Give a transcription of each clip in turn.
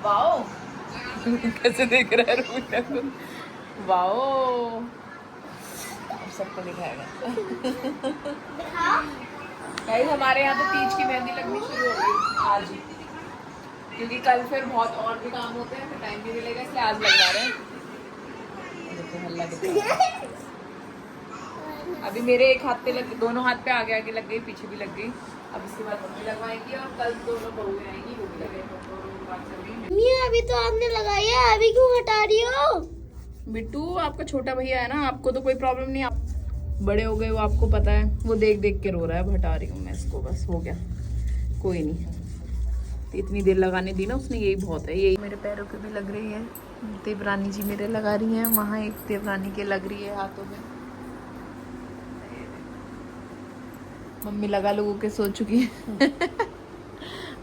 Wow कैसे देख रहा है रूबीना को। वाओ अब सबको दिखाएगा। गाइस हमारे यहाँ तो तीज की मेहंदी लगनी शुरू हो गई आज ही, क्योंकि कल फिर बहुत और भी काम होते हैं, फिर टाइम भी मिलेगा, इसलिए आज लगवा रहे हैं। देखो हल्ला कितना। अभी मेरे एक हाथ पे लग, दोनों हाथ पे आगे आगे लग गई, पीछे भी लग गई। अब इसके बाद मम्मी लगवाएंगी और कल दोनों बहुएं आएंगी, वो भी लगेगी। अभी तो आपने लगाई है, अभी क्यों हटा रही हो? बिट्टू आपका छोटा भैया है ना, आपको तो कोई प्रॉब्लम नहीं, आप बड़े हो गए वो आपको पता है, वो देख देख के रो रहा है। हटा रही हूँ मैं इसको, बस हो गया, कोई नहीं। तो इतनी देर लगाने दी ना उसने, यही बहुत है। यही मेरे पैरों के भी लग रही है, देवरानी जी मेरे लगा रही हैं, वहाँ एक देवरानी के लग रही है हाथों में। मम्मी लगा लोगों के सो चुकी है।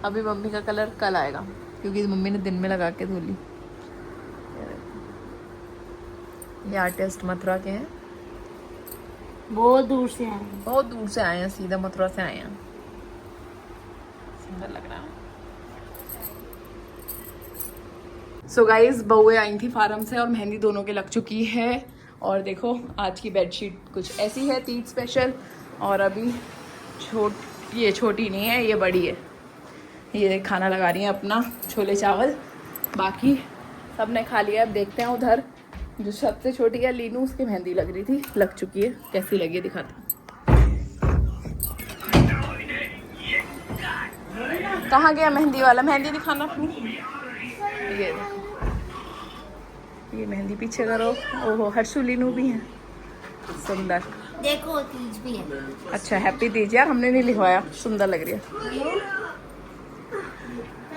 अभी मम्मी का कलर कल आएगा, क्योंकि मम्मी ने दिन में लगा के धो ली। ये आर्टिस्ट मथुरा के हैं, बहुत दूर से आए हैं। बहुत दूर से आए हैं, सीधा मथुरा से आए हैं। सुंदर लग रहा है। सो गाइज बहुएं आई थी फार्म से और मेहंदी दोनों के लग चुकी है। और देखो आज की बेडशीट कुछ ऐसी है, तीज स्पेशल। और अभी ये छोटी नहीं है, ये बड़ी है। ये खाना लगा रही है अपना, छोले चावल। बाकी सब ने खा लिया। अब देखते हैं उधर जो सबसे छोटी है लीनू, उसकी मेहंदी लग रही थी, लग चुकी है। कैसी लगी है दिखाती हूँ। कहाँ गया मेहंदी वाला? मेहंदी दिखाना अपनी। ये ये मेहंदी पीछे करो। ओहो हर्षु लीनू भी है, सुंदर। देखो तीज भी है। अच्छा हैप्पी तीज यार, हमने नहीं लिखवाया, सुंदर लग रही है।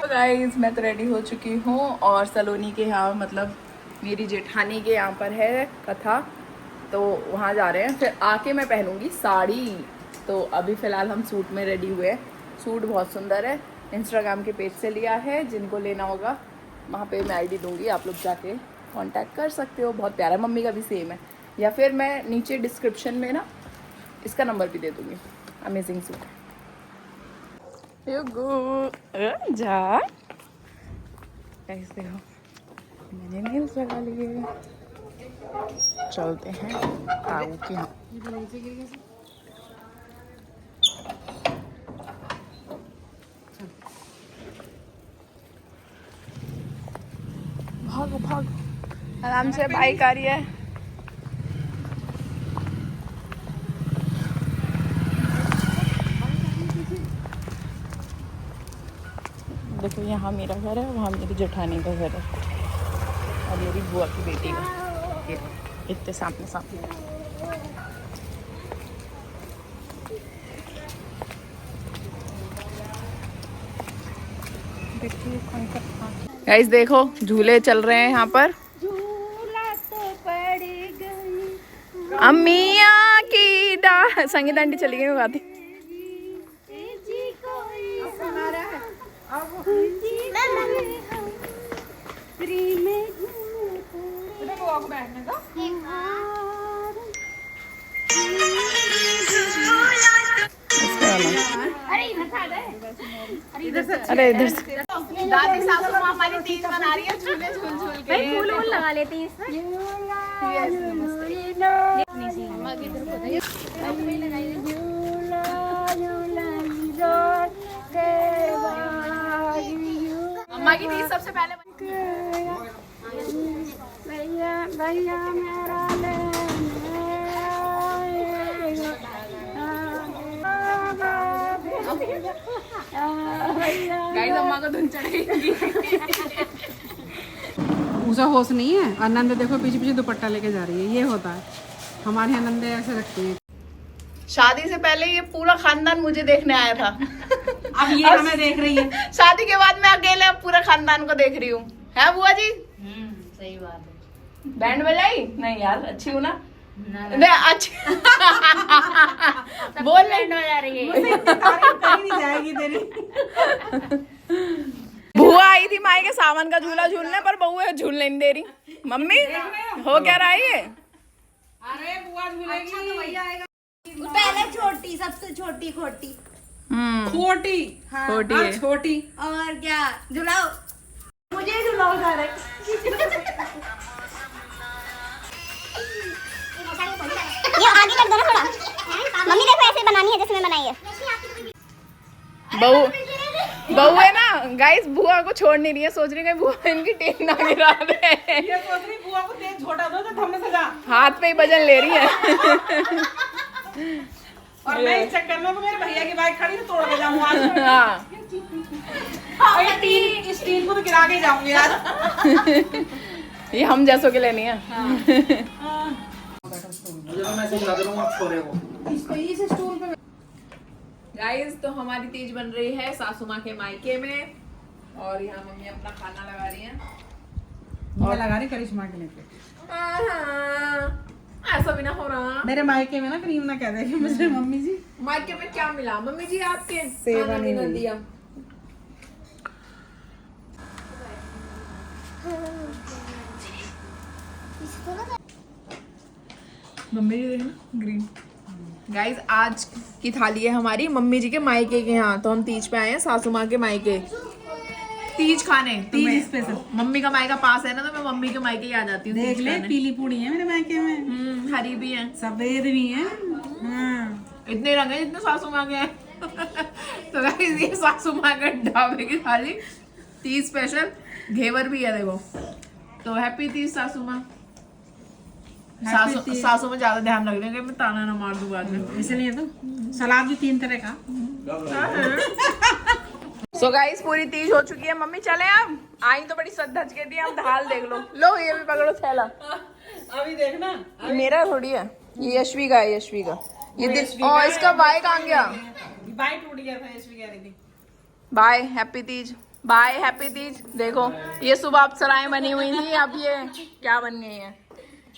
तो गाइस मैं तो रेडी हो चुकी हूँ और सलोनी के यहाँ, मतलब मेरी जेठानी के यहाँ पर है कथा, तो वहाँ जा रहे हैं। फिर आके मैं पहनूंगी साड़ी। तो अभी फ़िलहाल हम सूट में रेडी हुए हैं। सूट बहुत सुंदर है, इंस्टाग्राम के पेज से लिया है। जिनको लेना होगा वहाँ पे मैं आईडी दूंगी, आप लोग जाके कांटेक्ट कर सकते हो। बहुत प्यारा, मम्मी का भी सेम है। या फिर मैं नीचे डिस्क्रिप्शन में ना इसका नंबर भी दे दूँगी। अमेजिंग सूट है। जा ऐसे देखो, मैंने नेल्स लगा लिए। चलते हैं ताऊ के यहाँ। भागो भागो, आराम से, बाइक आ रही है। देखो यहाँ मेरा घर है, वहाँ मेरी जेठानी का घर है और मेरी बुआ की बेटी का। ये इतने सामने सामने। गाइस देखो झूले चल रहे हैं यहाँ पर। झूला तो पड़ गई, अम्मिया की संगीत आंटी चली गई, वो गाती। अरे इधर से दादी सासू माँ हमारी तीज मना रही है, झूले झूल झूल के। फूल वूल लगा लेते हैं इसमें। अम्मा की तीज सबसे पहले भैया भैया मेरा गाइस अम्मा को धुन चढ़ेगी। उसे होश नहीं है। और नंदे देखो पीछे पीछे दुपट्टा लेके जा रही है, ये होता है हमारे यहाँ, नंदे ऐसे रखते हैं। शादी से पहले ये पूरा खानदान मुझे देखने आया था। अब ये हमें देख रही है। शादी के बाद मैं अकेले अब पूरा खानदान को देख रही हूँ। है बुआ जी? सही बात है। बैंड बजाई? नहीं यार अच्छी हूँ ना? नहीं अच्छी। बोल बैंड बजा रही है। नहीं जाएगी तेरी। बुआ आई थी माई के सावन का झूला झूलने, पर बहू झूलने नहीं दे रही। मम्मी हो क्या रहा है ये? अरे बुआ झूलेगी। अच्छा तो भैया आएगा। पहले छोटी, सबसे छोटी खोटी। खोटी। खोटी है। छोटी। और क्या झुलाओ। मुझे ही सुनाओ सारे। ये आगे कर दो ना थोड़ा। मम्मी देखो ऐसे बनानी है जैसे मैं बनाई है। बहू है ना गाइस, बुआ को छोड़ नहीं रही है, सोच रही है बुआ इनकी टेन ना गिरा दे। ये सोच रही बुआ को तेज छोटा दो तो हमने सजा। हाथ पे ही वजन ले रही है। और मैं इस चक्कर में मेरे भैया की बाइक खड़ी तो तोड़ के जाऊंगा आज। हाँ और ये स्टील को तो गिरा के जाऊंगी आज। ये हम जैसों के लिए नहीं है। गाइस तो हमारी तीज बन रही है सासू माँ के मायके में, और यहाँ मम्मी अपना खाना लगा रही है। और लगा रही करिश्मा के लिए। ऐसा भी ना हो रहा। मेरे मायके में ना क्रीम ना कह दे कि मुझे मम्मी जी मायके में क्या मिला मम्मी जी आपके? सेवा खाना नहीं भी ना मिली। दिया। मम्मी जी देखना ग्रीन। गाइस आज की थाली है हमारी मम्मी जी के मायके के यहाँ, तो हम तीज पे आए हैं सासू माँ के मायके तीज खाने। तीज स्पेशल। मम्मी का मायका पास है ना, तो मैं मम्मी के मायके ही आ जाती हूँ। देख तीज ले खाने। पीली पूड़ी है मेरे मायके में, हरी भी है, सफेद भी है। हाँ। इतने रंग है जितने सासू माँ के हैं। तो गाइस ये सासू माँ के ढाबे की थाली तीज स्पेशल, घेवर भी है देखो। तो हैप्पी तीज सासू माँ। सासू में ज्यादा ध्यान रख देंगे, मैं ताना ना मार दूं बाद में, इसलिए तो सलाद भी 3 तरह का। सो गाइस पूरी तीज हो चुकी है, मम्मी चले अब। आई तो बड़ी सद्धज के दी, अब ढाल देख लो। लो ये भी पकड़ो थैला। अभी देखना ये मेरा थोड़ी है, ये यशवी का है, यशवी का। ये दिल और इसका बाय कहाँ गया? बाई टूट गया था इसमें कह रही थी। Bye happy Teej, bye happy Teej. देखो ये सुबह अप्सराएं बनी हुई थी, अब ये क्या बन गई हैं।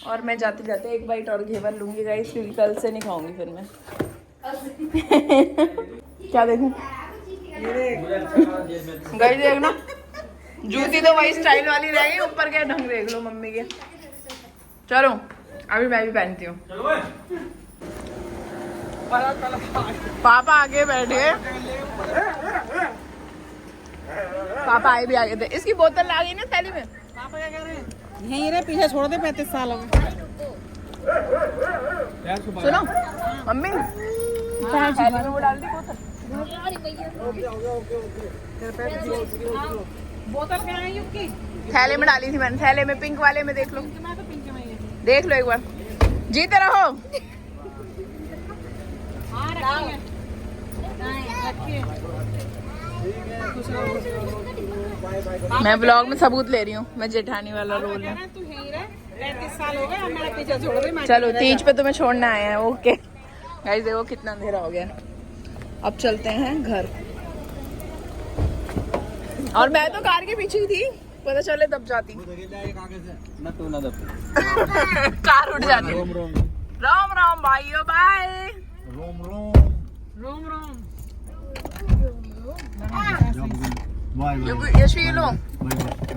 और मैं जाते जाते एक बाइट और घेवर लूंगी गाइस, क्योंकि कल से नहीं खाऊंगी फिर मैं। क्या देखूं गाइस? देखना जूती तो वही स्टाइल वाली रह गई, ऊपर के ढंग देख लो मम्मी के। चलो अभी मैं भी पहनती हूँ। पापा आगे बैठे, पापा आए भी आगे थे। इसकी बोतल आ गई ना थैली में। पापा क्या कह रहे हैं? यहीं रहे, पीछे छोड़ दे 35 साल हो गए। सुनो मम्मी, थैली में वो डाल दी बोतल। बोतल क्या है युक्की? थैले में डाली थी मैंने, थैले में पिंक वाले में। देख लो, मैं तो पिंक में ही है। देख लो एक बार। जीते रहो। हाँ रखिए, रखिए। मैं ब्लॉग में सबूत ले रही हूँ, मैं जेठानी वाला रोल है। तू यहीं रह, 35 साल हो गए, अब मेरा पीछे छोड़ दे। चलो तीज पे तुम्हें छोड़ना आए हैं, ओके। गाइस देखो कितना अंधेरा हो गया, अब चलते हैं घर। और मैं तो कार के पीछे ही थी, पता चले दब जाती। कार उठ जाती। राम राम भाइयों, बाय। रोम रोम। यशवी लो।